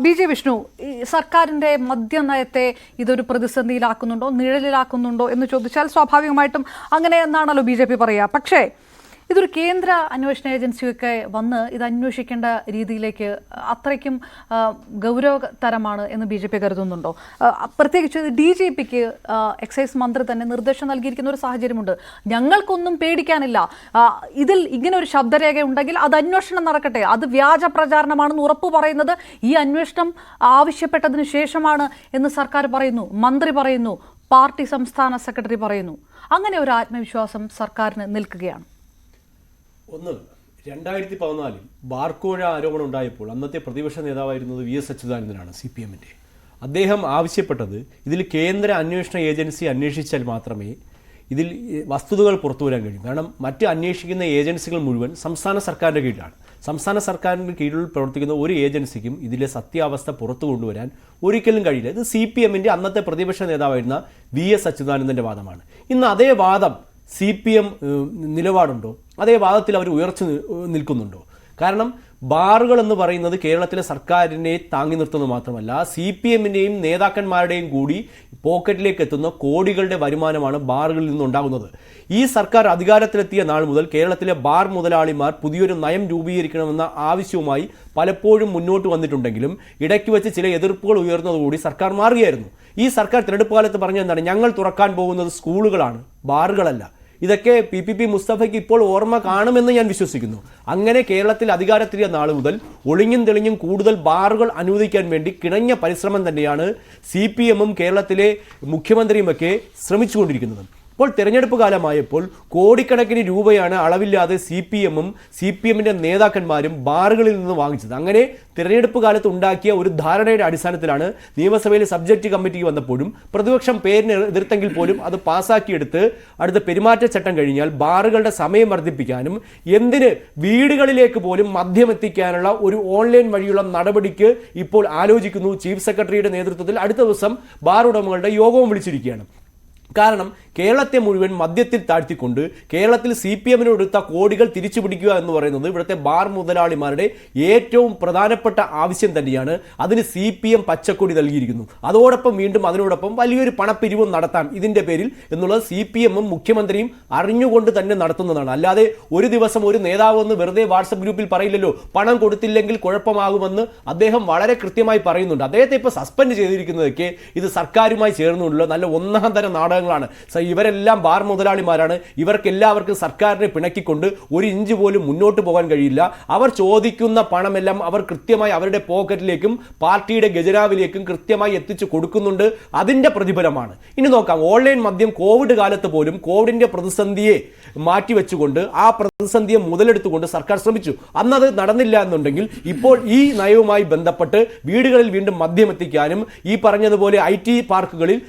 B J Vishnu, ഈ സർക്കാരിന്റെ മദ്യനയത്തെ ഇതൊരു പ്രതിസന്ധിയിലാക്കുന്നുണ്ടോ, നിഴലിലാക്കുന്നുണ്ടോ എന്ന് ചോദിച്ചാൽ സ്വാഭാവികമായിട്ടും അങ്ങനെ എന്നാണല്ലോ ബി ജെ പി പറയുക. പക്ഷേ ഇതൊരു കേന്ദ്ര അന്വേഷണ ഏജൻസിയൊക്കെ വന്ന് ഇത് അന്വേഷിക്കേണ്ട രീതിയിലേക്ക് അത്രയ്ക്കും ഗൗരവതരമാണ് എന്ന് ബി ജെ പി കരുതുന്നുണ്ടോ? പ്രത്യേകിച്ച് ഡി ജി പിക്ക് എക്സൈസ് മന്ത്രി തന്നെ നിർദ്ദേശം നൽകിയിരിക്കുന്ന ഒരു സാഹചര്യമുണ്ട്. ഞങ്ങൾക്കൊന്നും പേടിക്കാനില്ല, ഇതിൽ ഇങ്ങനെ ഒരു ശബ്ദരേഖ ഉണ്ടെങ്കിൽ അത് അന്വേഷണം നടക്കട്ടെ, അത് വ്യാജ പ്രചാരണമാണെന്ന് ഉറപ്പു പറയുന്നത് ഈ അന്വേഷണം ആവശ്യപ്പെട്ടതിന് ശേഷമാണ് എന്ന് സർക്കാർ പറയുന്നു, മന്ത്രി പറയുന്നു, പാർട്ടി സംസ്ഥാന സെക്രട്ടറി പറയുന്നു. അങ്ങനെ ഒരു ആത്മവിശ്വാസം സർക്കാരിന് നിൽക്കുകയാണ്. ഒന്ന്, 2014 ബാർക്കോഴ ആരോപണം ഉണ്ടായപ്പോൾ അന്നത്തെ പ്രതിപക്ഷ നേതാവായിരുന്നത് VS അച്യുതാനന്ദനാണ്, CPM-ന്റെ. അദ്ദേഹം ആവശ്യപ്പെട്ടത് ഇതിൽ കേന്ദ്ര അന്വേഷണ ഏജൻസി അന്വേഷിച്ചാൽ മാത്രമേ ഇതിൽ വസ്തുതകൾ പുറത്തു വരാൻ കഴിയും. കാരണം മറ്റ് അന്വേഷിക്കുന്ന ഏജൻസികൾ മുഴുവൻ സംസ്ഥാന സർക്കാരിൻ്റെ കീഴിലാണ്. സംസ്ഥാന സർക്കാരിൻ്റെ കീഴിൽ പ്രവർത്തിക്കുന്ന ഒരു ഏജൻസിക്കും ഇതിലെ സത്യാവസ്ഥ പുറത്തു കൊണ്ടുവരാൻ ഒരിക്കലും കഴിയില്ല. ഇത് CPM-ന്റെ അന്നത്തെ പ്രതിപക്ഷ നേതാവായിരുന്ന VS അച്യുതാനന്ദൻ്റെ വാദമാണ്. ഇന്ന് അതേ വാദം CPM നിലപാടുണ്ടോ? അതേ വാദത്തിൽ അവർ ഉയർച്ചു നിൽക്കുന്നുണ്ടോ? കാരണം ബാറുകൾ എന്ന് പറയുന്നത് കേരളത്തിലെ സർക്കാരിനെ താങ്ങി നിർത്തുന്നത് മാത്രമല്ല, CPM-ന്റെയും നേതാക്കന്മാരുടെയും കൂടി പോക്കറ്റിലേക്ക് എത്തുന്ന കോടികളുടെ വരുമാനമാണ് ബാറുകളിൽ നിന്നുണ്ടാകുന്നത്. ഈ സർക്കാർ അധികാരത്തിലെത്തിയ നാൾ മുതൽ കേരളത്തിലെ ബാർ മുതലാളിമാർ പുതിയൊരു നയം രൂപീകരിക്കണമെന്ന ആവശ്യവുമായി പലപ്പോഴും മുന്നോട്ട് വന്നിട്ടുണ്ടെങ്കിലും ഇടയ്ക്ക് വെച്ച് ചില എതിർപ്പുകൾ ഉയർന്നതുകൂടി സർക്കാർ മാറുകയായിരുന്നു. ഈ സർക്കാർ തിരഞ്ഞെടുപ്പ് കാലത്ത് പറഞ്ഞ എന്താണ്? ഞങ്ങൾ തുറക്കാൻ പോകുന്നത് സ്കൂളുകളാണ്, ബാറുകളല്ല. ഇതൊക്കെ PPP മുസ്തഫയ്ക്ക് ഇപ്പോൾ ഓർമ്മ കാണുമെന്ന് ഞാൻ വിശ്വസിക്കുന്നു. അങ്ങനെ കേരളത്തിൽ അധികാരത്തിലെത്തിയ നാൾ മുതൽ ഒളിഞ്ഞും തെളിഞ്ഞും കൂടുതൽ ബാറുകൾ അനുവദിക്കാൻ വേണ്ടി കിണഞ്ഞ പരിശ്രമം തന്നെയാണ് CPM-ഉം കേരളത്തിലെ മുഖ്യമന്ത്രിയുമൊക്കെ ശ്രമിച്ചുകൊണ്ടിരിക്കുന്നത്. ഇപ്പോൾ തെരഞ്ഞെടുപ്പ് കാലമായപ്പോൾ കോടിക്കണക്കിന് രൂപയാണ് അളവില്ലാതെ CPM-ഉം CPM-ന്റെ നേതാക്കന്മാരും ബാറുകളിൽ നിന്ന് വാങ്ങിച്ചത്. അങ്ങനെ തെരഞ്ഞെടുപ്പ് കാലത്ത് ഉണ്ടാക്കിയ ഒരു ധാരണയുടെ അടിസ്ഥാനത്തിലാണ് നിയമസഭയിൽ സബ്ജക്റ്റ് കമ്മിറ്റിക്ക് വന്നപ്പോഴും പ്രതിപക്ഷം പേരിന് എതിർത്തെങ്കിൽ പോലും അത് പാസ്സാക്കിയെടുത്ത് അടുത്ത പെരുമാറ്റച്ചട്ടം കഴിഞ്ഞാൽ ബാറുകളുടെ സമയം വർദ്ധിപ്പിക്കാനും എന്തിന് വീടുകളിലേക്ക് പോലും മദ്യം എത്തിക്കാനുള്ള ഒരു ഓൺലൈൻ വഴിയുള്ള നടപടിക്ക് ഇപ്പോൾ ആലോചിക്കുന്നു. ചീഫ് സെക്രട്ടറിയുടെ നേതൃത്വത്തിൽ അടുത്ത ദിവസം ബാർ ഉടമകളുടെ യോഗവും വിളിച്ചിരിക്കുകയാണ്. കാരണം കേരളത്തെ മുഴുവൻ മദ്യത്തിൽ താഴ്ത്തിക്കൊണ്ട് കേരളത്തിൽ CPM-ന് എടുത്ത കോടികൾ തിരിച്ചു പിടിക്കുക എന്ന് പറയുന്നത് ഇവിടുത്തെ ബാർ മുതലാളിമാരുടെ ഏറ്റവും പ്രധാനപ്പെട്ട ആവശ്യം തന്നെയാണ്. അതിന് CPM പച്ചക്കൊടി നൽകിയിരിക്കുന്നു. അതോടൊപ്പം വീണ്ടും അതിനോടൊപ്പം വലിയൊരു പണപ്പിരിവും നടത്താം ഇതിൻ്റെ പേരിൽ എന്നുള്ളത് CPM-ഉം മുഖ്യമന്ത്രിയും അറിഞ്ഞുകൊണ്ട് തന്നെ നടത്തുന്നതാണ്. അല്ലാതെ ഒരു ദിവസം ഒരു നേതാവ് എന്ന് വെറുതെ വാട്സപ്പ് ഗ്രൂപ്പിൽ പറയില്ലല്ലോ, പണം കൊടുത്തില്ലെങ്കിൽ കുഴപ്പമാകുമെന്ന് അദ്ദേഹം വളരെ കൃത്യമായി പറയുന്നുണ്ട്. അദ്ദേഹത്തെ ഇപ്പോൾ സസ്പെൻഡ് ചെയ്തിരിക്കുന്നതൊക്കെ ഇത് സർക്കാരുമായി ചേർന്നുള്ള നല്ല ഒന്നാം തരം നാടകങ്ങളാണ്. ഇവരെല്ലാം ബാർ മുതലാളിമാരാണ്. ഇവർക്കെല്ലാവർക്കും സർക്കാരിനെ പിണക്കിക്കൊണ്ട് ഒരു ഇഞ്ച് പോലും മുന്നോട്ട് പോകാൻ കഴിയില്ല. അവർ ചോദിക്കുന്ന പണമെല്ലാം അവർ കൃത്യമായി അവരുടെ പോക്കറ്റിലേക്കും പാർട്ടിയുടെ ഖജനാവിലേക്കും കൃത്യമായി എത്തിച്ചു കൊടുക്കുന്നുണ്ട്. അതിൻ്റെ പ്രതിഫലമാണ്. ഇനി നോക്കാം, ഓൺലൈൻ മദ്യം കോവിഡ് കാലത്ത് പോലും കോവിഡിൻ്റെ പ്രതിസന്ധിയെ മാറ്റിവെച്ചുകൊണ്ട് ആ പ്രതിസന്ധിയെ മുതലെടുത്തുകൊണ്ട് സർക്കാർ ശ്രമിച്ചു. അന്നത് നടന്നില്ല എന്നുണ്ടെങ്കിൽ ഇപ്പോൾ ഈ നയവുമായി ബന്ധപ്പെട്ട് വീടുകളിൽ വീണ്ടും മദ്യം എത്തിക്കാനും ഈ പറഞ്ഞതുപോലെ IT പാർക്കുകളിൽ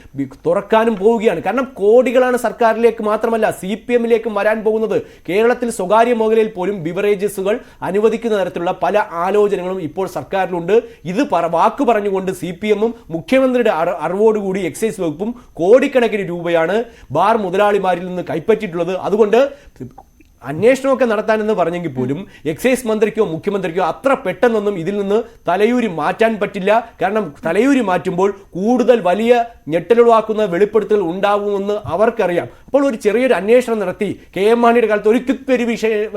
തുറക്കാനും പോവുകയാണ്. കാരണം കോടികളാണ് സർക്കാരിലേക്ക് മാത്രമല്ല CPM-ലേക്കും വരാൻ പോകുന്നത്. കേരളത്തിൽ സ്വകാര്യ മേഖലയിൽ പോലും ബിവറേജസുകൾ അനുവദിക്കുന്ന തരത്തിലുള്ള പല ആലോചനകളും ഇപ്പോൾ സർക്കാരിലുണ്ട്. ഇത് വാക്ക് പറഞ്ഞുകൊണ്ട് CPM-ഉം മുഖ്യമന്ത്രിയുടെ അറിവോടുകൂടി എക്സൈസ് വകുപ്പും കോടിക്കണക്കിന് രൂപയാണ് ബാർ മുതലാളിമാരിൽ നിന്ന് കൈപ്പറ്റിയിട്ടുള്ളത്. അതുകൊണ്ട് അന്വേഷണമൊക്കെ നടത്താനെന്ന് പറഞ്ഞെങ്കിൽ പോലും എക്സൈസ് മന്ത്രിക്കോ മുഖ്യമന്ത്രിക്കോ അത്ര പെട്ടെന്നൊന്നും ഇതിൽ നിന്ന് തലയൂരി മാറ്റാൻ പറ്റില്ല. കാരണം തലയൂരി മാറ്റുമ്പോൾ കൂടുതൽ വലിയ ഞെട്ടലുളവാക്കുന്ന വെളിപ്പെടുത്തൽ ഉണ്ടാവുമെന്ന് അവർക്കറിയാം. അപ്പോൾ ഒരു ചെറിയൊരു അന്വേഷണം നടത്തി KM മാണിയുടെ കാലത്ത് ഒരു ക്വിക്ക്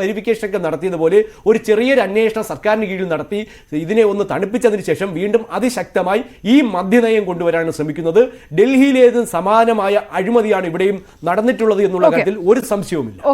വെരിഫിക്കേഷൻ ഒക്കെ നടത്തിയതുപോലെ ഒരു ചെറിയൊരു അന്വേഷണം സർക്കാരിന് കീഴിൽ നടത്തി ഇതിനെ ഒന്ന് തണുപ്പിച്ചതിന് ശേഷം വീണ്ടും അതിശക്തമായി ഈ മദ്യനയം കൊണ്ടുവരാനാണ് ശ്രമിക്കുന്നത്. ഡൽഹിയിലേതും സമാനമായ അഴിമതിയാണ് ഇവിടെയും നടന്നിട്ടുള്ളത് എന്നുള്ള കാര്യത്തിൽ ഒരു സംശയവുമില്ല.